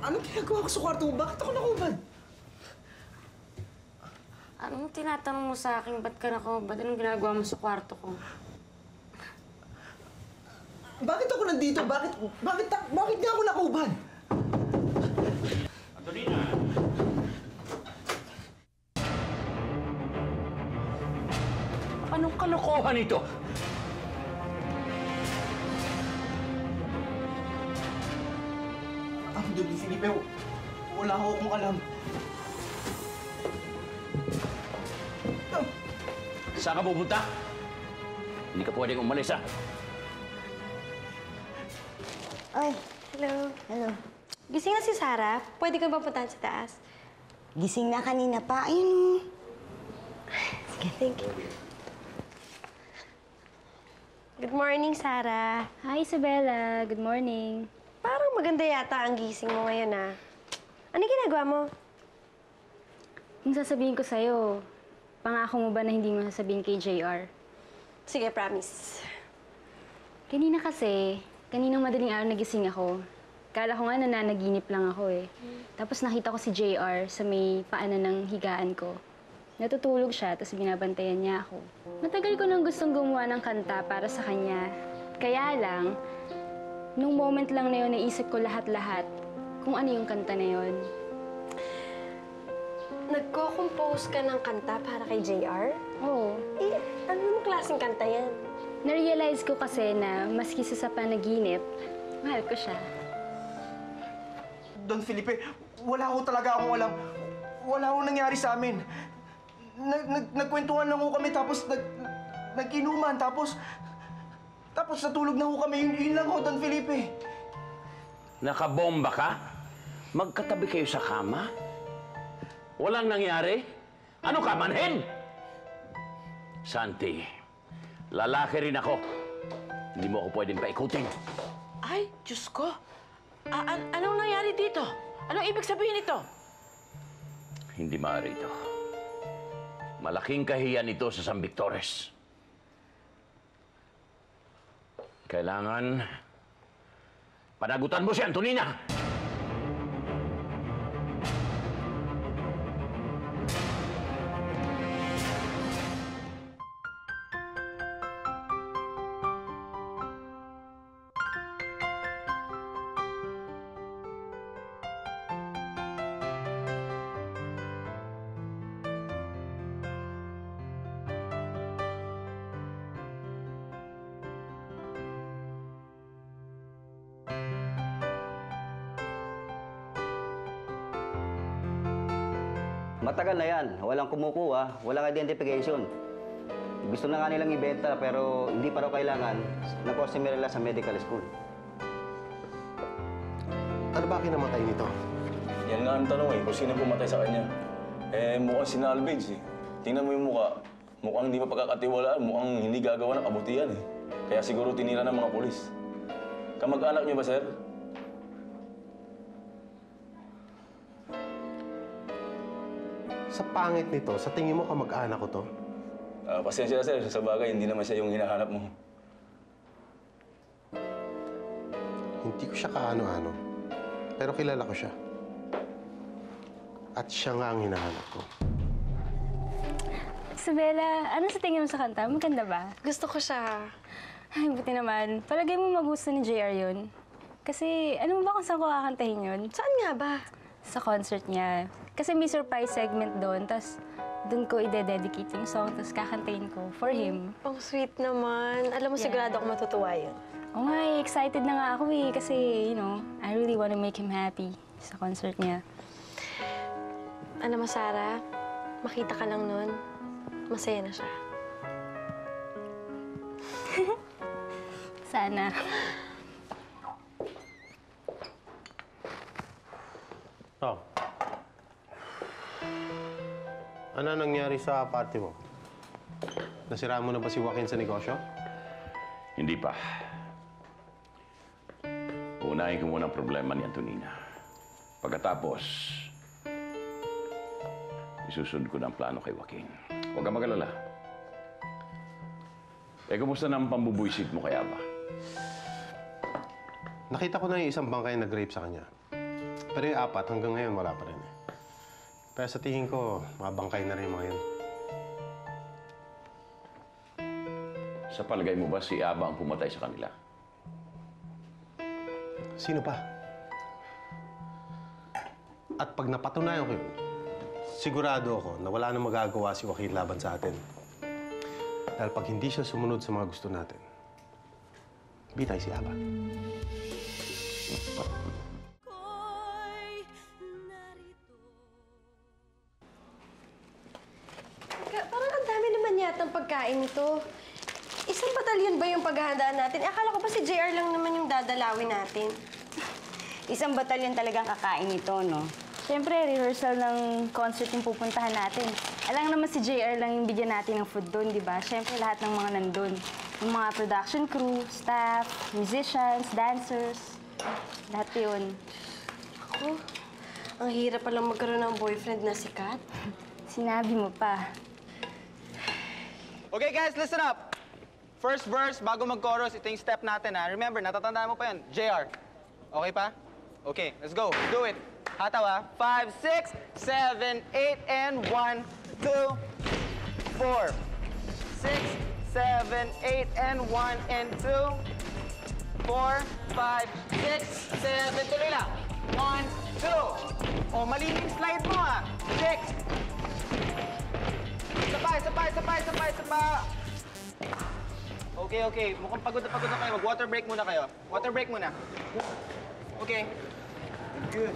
Anong ginagawa ko sa kwarto mo? Bakit ako nakubad? Anong tinatanong mo sa akin? Ba't ka nakubad? Anong ginagawa mo sa kwarto ko? Bakit ako nandito? Bakit nga ako nakubad? Antonina! Anong kalokohan ito? Don Felipe, wala akong alam. Saan ka pupunta? Hindi ka pwedeng umalis, ha? Ay, Hello. hello. Gising na si Sarah. Pwede ka ba puntahan sa taas? Gising na kanina pa. Ayun. Sige, thank you. Good morning, Sarah. Hi, Isabella. Good morning. Parang maganda yata ang gising mo ngayon, ah. Ano ginagawa mo? Yung sasabihin ko sa'yo, pangako mo ba na hindi mo sasabihin kay JR? Sige, promise. Kaninang madaling araw nagising ako. Kala ko nga nananaginip lang ako eh. Tapos nakita ko si JR sa may paanan ng higaan ko. Natutulog siya, tapos binabantayan niya ako. Matagal ko nang gustong gumawa ng kanta para sa kanya. Kaya lang, nung moment lang na yun, naisip ko lahat-lahat kung ano yung kanta na yun. Nagko-compose ka ng kanta para kay JR? Oo. Eh, ano namang klaseng kanta yan? Na-realize ko kasi na maski sa panaginip, mahal ko siya. Don Felipe, wala akong alam. Wala akong nangyari sa amin. Nagkwentuhan lang ho kami, tapos nag-inuman, tapos natulog na ho kami. Yun lang ho, Don Felipe. Nakabomba ka? Magkatabi kayo sa kama? Walang nangyari? Ano ka, manhin? Santi, lalaki rin ako. Hindi mo ako pwedeng paikutin. Ay, Diyos ko. Anong nangyari dito? Anong ibig sabihin ito? Hindi maaari ito. Malaking kahiyan ito sa San Victores. Kailangan panagutan mo si Antonina! Matagal na yan. Walang kumukuha, walang identification. Gusto na nga nilang ibenta pero hindi pa raw kailangan ng customer nila sa medical school. Ano ba kinamatay nito? Yan nga ang tanong eh, kung sino pumatay sa kanya. Eh, mukhang sinalvage eh. Tingnan mo yung mukha. Mukhang hindi pa pagkakatiwalaan, mukhang hindi gagawa ng kabutihan eh. Kaya siguro tinira ng mga polis. Kamag-anak niyo ba, sir? Sa pangit nito, sa tingin mo kamag-anak ko to? Pasensya na, sir. Sa bagay, hindi naman siya yung hinahanap mo. Hindi ko siya kaano-ano. Pero kilala ko siya. At siya nga ang hinahanap ko. Isabella, ano sa tingin mo sa kanta? Maganda ba? Gusto ko siya. Ay, buti naman. Palagay mo magusto ni JR yun. Kasi, ano mo ba kung saan ko kakantahin yun? Saan nga ba? Sa concert niya. Kasi may surprise segment doon, tapos doon ko ide-dedicate yung song, tapos kakantahin ko for him. Ang sweet naman. Alam mo, sigurado ako matutuwa yun. Oo nga, excited na nga ako eh, kasi, you know, I really want to make him happy sa concert niya. Alam mo, Sarah, makita ka lang nun, masaya na siya. Sana. Oh. Ano nangyari sa party mo? Nasira mo na ba si Joaquin sa negosyo? Hindi pa. Unahin ko muna ang problema ni Antonina. Pagkatapos, isusunod ko na ang plano kay Joaquin. Huwag kang mag-alala. Kumusta na ang pambubuisit mo kaya ba? Nakita ko na yung isang bangkay na nag-rape sa kanya. Pero yung 4, hanggang ngayon wala pa rin eh. Pero sa tingin ko, mabangkay na rin yung mga yun. Sa palagay mo ba si Aba ang pumatay sa kanila? Sino pa? At pag napatunayan ko yun, sigurado ako na wala nang magagawa si Joaquin laban sa atin. Dahil pag hindi siya sumunod sa mga gusto natin, bitay si Aba. Parang ang dami naman yata ang pagkain nito. Isang batalyon ba yung paghahandaan natin? Akala ko ba si JR lang naman yung dadalawin natin? Isang batalyon talagang kakain ito, no? Siyempre, rehearsal ng concert yung pupuntahan natin. Alam naman si JR lang yung bigyan natin ng food doon, di ba? Siyempre, lahat ng mga nandun. Yung mga production crew, staff, musicians, dancers, lahat yun. Ako, ang hirap palang magkaroon ng boyfriend na sikat. Sinabi mo pa. Okay guys, listen up! First verse, bago mag-chorus, ito yung step natin ha. Remember, natatandaan mo pa yun. JR. Okay pa? Okay, let's go. Do it. Hataw ha. 5, 6, 7, 8, and 1, 2, 4. 6, 7, 8, and 1, and 2, 4, 5, 6, 7. Tuloy lang. 1, 2. Oh, mali yung slide mo ha. 6. Isa pa. Okay, okay. Mukhang pagod na kayo. Mag-water break muna kayo. Water break muna. Okay. Good.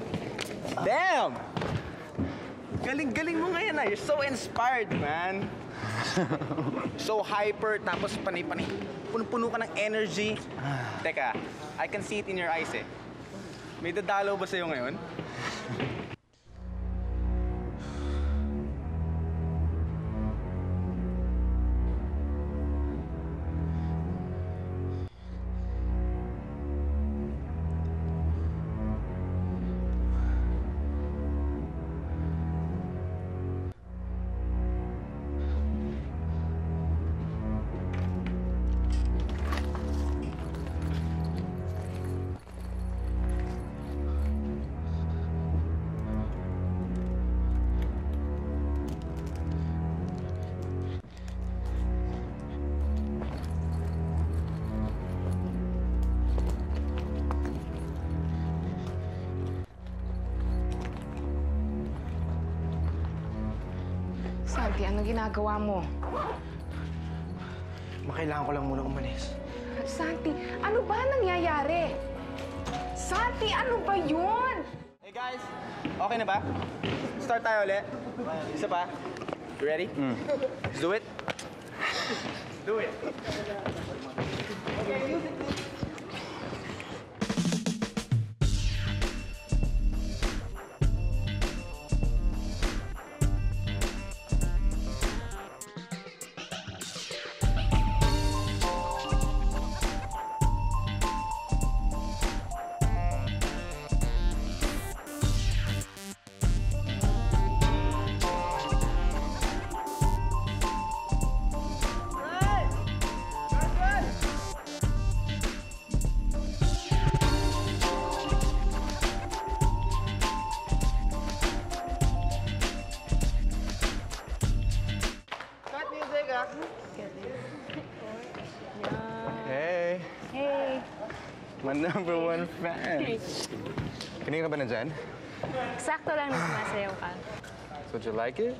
Damn! Galing-galing mo ngayon ah. You're so inspired, man. So hyper, tapos panay-panay. Puno-puno ka ng energy. Teka, I can see it in your eyes eh. May dadalaw ba sa'yo ngayon? Santi, ano ginagawa mo? Makailangan ko lang muna umalis. Santi, ano ba nangyayari? Santi, ano ba yun? Hey guys, okay na ba? Start tayo ulit. Isa pa. You ready? Let's do it. Do it. Okay, music please. Hey! Hey! My #1 fan. Kanina ka ba nandyan? Sakto lang na sumasayaw ka. So, did you like it?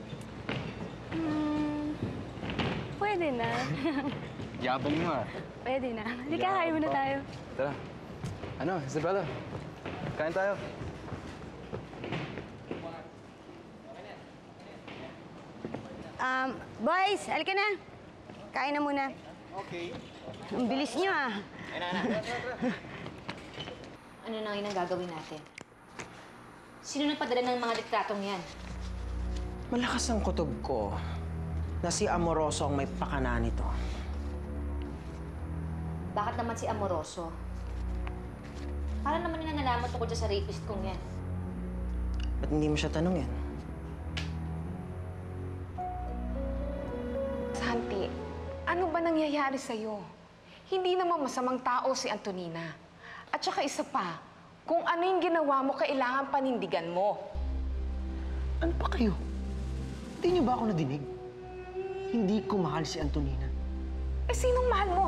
Pwede na. Yabang mo ah. Pwede na. Halika, kain muna tayo. Tara. Ano, Isabella? Kain tayo. Boys, halika na. Kain na muna. Okay. Ang bilis niyo ah. Ano na ang gagawin natin? Sino nagpadala ng mga ditratong yan? Malakas ang kutob ko na si Amoroso ang may pakana nito. Bakit naman si Amoroso? Para naman nila nalaman tungkol dyan sa rapist kong yan. Ba't hindi mo siya tanungin? Santi, ano ba nangyayari sa'yo? Hindi naman masamang tao si Antonina. At saka isa pa, Kung ano yung ginawa mo, kailangan panindigan mo. Ano pa kayo? Hindi niyo ba ako nadinig? Hindi ko mahal si Antonina. Eh, sinong mahal mo?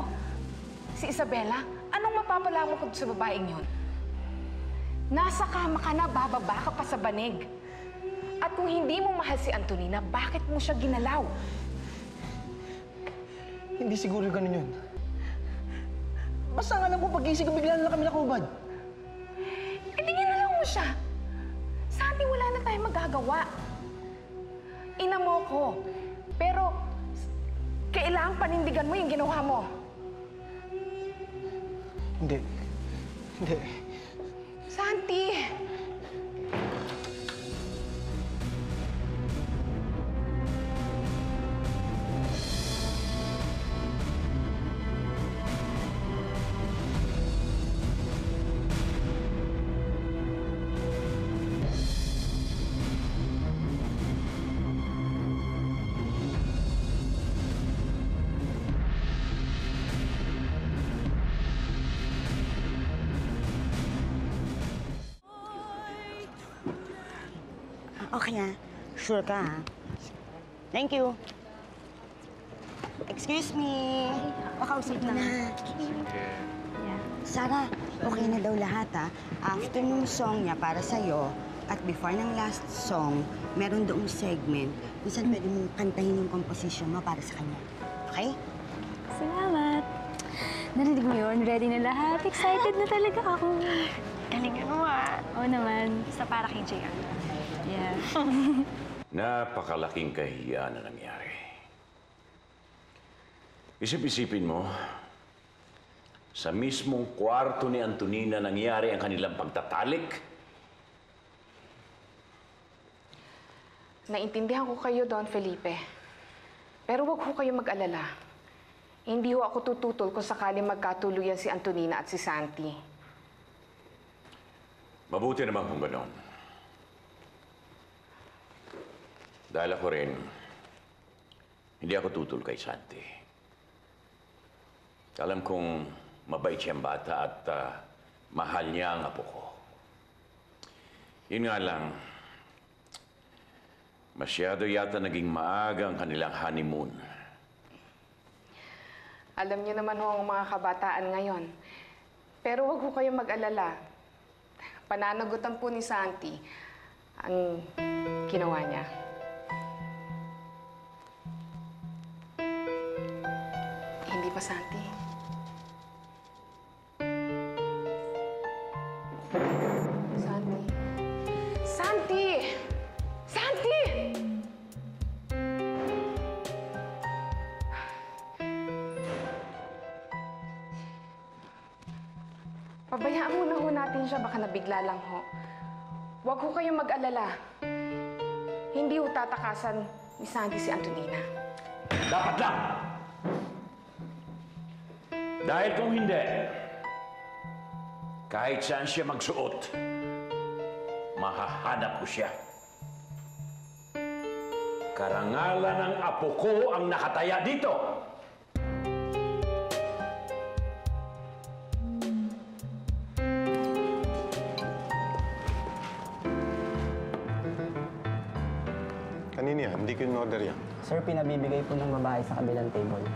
Si Isabela? Anong mapapala mo sa babaeng yun? Nasa kama ka na, bababa ka pa sa banig. At kung hindi mo mahal si Antonina, bakit mo siya ginalaw? Hindi siguro ganun yun. Basta nga lang po pag-isig ko, bigla na lang kami nakubad. Eh, di ginalaw mo siya. Santi, wala na tayong magagawa. Ina mo ko. Pero, kailangang panindigan mo yung ginawa mo. Hindi. Hindi. Santi! Okay ha. Sure ka ha? Thank you. Excuse me. Pakausap na. Sarah, okay na daw lahat ha. After nung song niya para sa'yo, at before ng last song, meron doong segment kung saan pwede mong kantahin yung composition mo para sa kanya. Okay? Salamat. Narinig mo yun? Ready na lahat? Excited na talaga ako. Galingan mo ah. Oo naman. Basta para kay JR. Yeah. Napakalaking kahihiyan na nangyari. Isip-isipin mo, sa mismong kwarto ni Antonina nangyari ang kanilang pagtatalik. Naintindihan ko kayo, Don Felipe. Pero wag ho kayo mag-alala. Hindi ho ako tututol kung sakaling magkatuluyan si Antonina at si Santi. Mabuti naman kung gano'n. Dahil ako rin, hindi ako tutol kay Santi. Alam kong mabait siyang bata at mahal niya ang apo ko. Yun nga lang, masyado yata naging maaga ang kanilang honeymoon. Alam niyo naman ho ang mga kabataan ngayon. Pero wag ho kayong mag-alala. Pananagutan po ni Santi ang ginawa niya. Hindi pa, Santi? Santi? Santi! Santi! Pabayaan muna ho natin siya, baka nabigla lang ho. Huwag ho kayong mag-alala. Hindi ho tatakasan ni Santi si Antonina. Dapat lang! Dahil kung hindi, kahit saan siya magsuot, mahahanap ko siya. Karangalan ng apo ko ang nakataya dito. Kanina yan, hindi ko in-order yan. Sir, pinabibigay po ng babae sa kabilang table.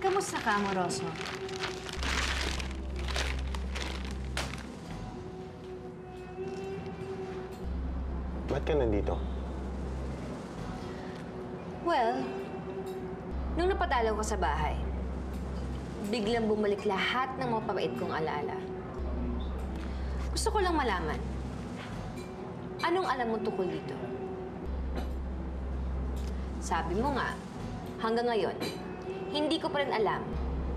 Kamusta ka, amoroso? Ba't ka nandito? Well, nung napadalaw ko sa bahay, biglang bumalik lahat ng mga pabait kong alaala. Gusto ko lang malaman, anong alam mo tungkol dito? Sabi mo nga, hanggang ngayon, hindi ko pa rin alam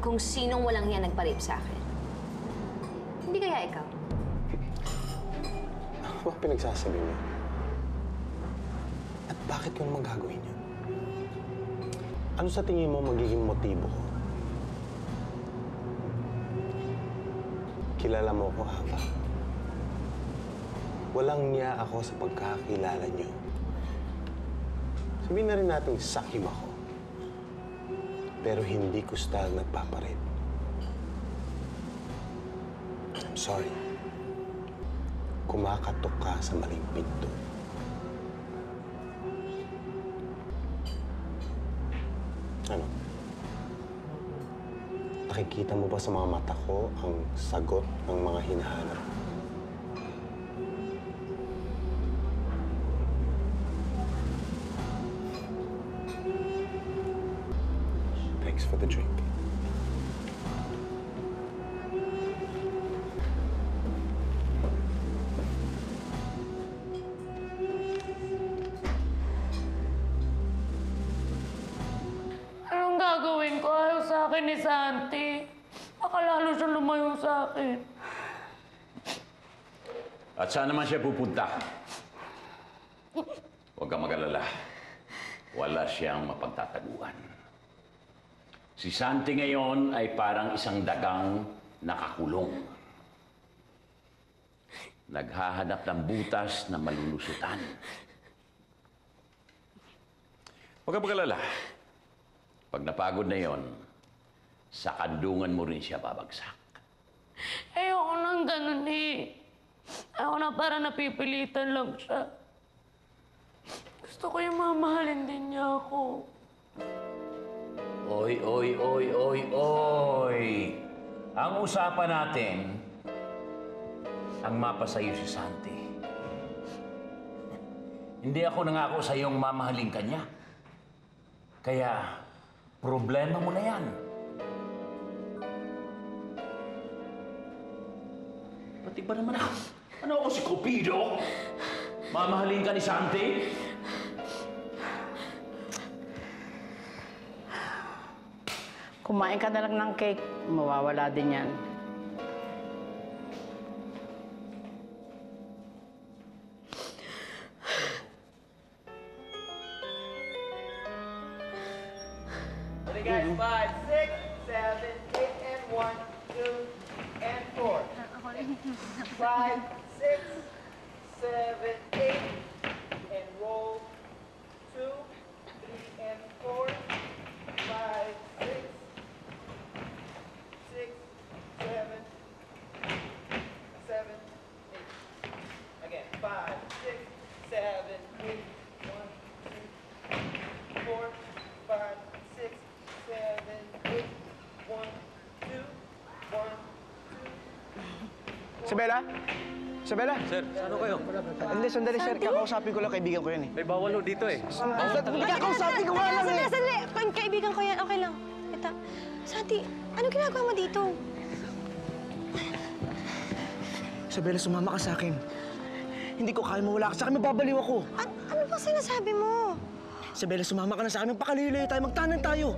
kung sinong walang hiya nagpa-rape sa akin. Hindi kaya ikaw? Ano ba pinagsasabi mo? At bakit ko naman gagawin yun? Ano sa tingin mo magiging motibo ko? Kilala mo ko, Ava. Walang niya ako sa pagkakilala niyo. Sabihin na rin natin sakim ako. Pero hindi ko style nagpaparit. I'm sorry. Kumakatok ka sa maling pinto. Ano? Nakikita mo ba sa mga mata ko ang sagot ng mga hinahanap? Thanks for the drink. Anong gagawin ko? Ayaw sa akin ni Santi. Baka lalo siya lumayo sa akin. At saan naman siya pupunta? Huwag kang mag-alala. Wala siyang mapagtataguan. Si Santi ngayon ay parang isang dagang nakakulong. Naghahanap ng butas na malulusutan. Huwag kang mag-alala. Pag napagod na yon, sa kandungan mo rin siya babagsak. Ayoko nang ganun eh. Ako na parang napipilitan lang siya. Gusto ko yung mamahalin din niya ako. Oy, oy, oy, oy, oy! Ang usapan natin, ang mapasayo si Santi. Hindi ako nangako sa iyong mamahalin ka niya. Kaya, problema mo na yan. Pati ba naman ako? Ano ako si Cupido? Mamahalin ka ni Santi? Kumain ka na lang ng cake, mawawala din yan. Ready guys, 5, 6, 7, 8, and 1, 2, and 4. 5, 6, 7, 8, and roll. 2, 3, and 4. 5, 6, 6, 7, 7, 8. Again, 5, 6, 7, 8, 1, 2, 4, 5, 6, 7, 8, 1, 2, 1, 2. Isabela? Isabela? Sir, ano kayo? Hindi, sandali sir. Kakausapin ko lang. Kaibigan ko yan eh. May bawal ho dito eh. Kakausapin ko nga lang eh. Sandali! Kaibigan ko yan. Okay lang. Ito. Santi, ano ginagawa mo dito? Isabela, sumama ka sa akin. Hindi ko kaya mawala ka sa akin. Mababaliw ako. Ano bang sinasabi mo? Isabela, sumama ka na sa akin. Pakalilay tayo. Magtanan tayo.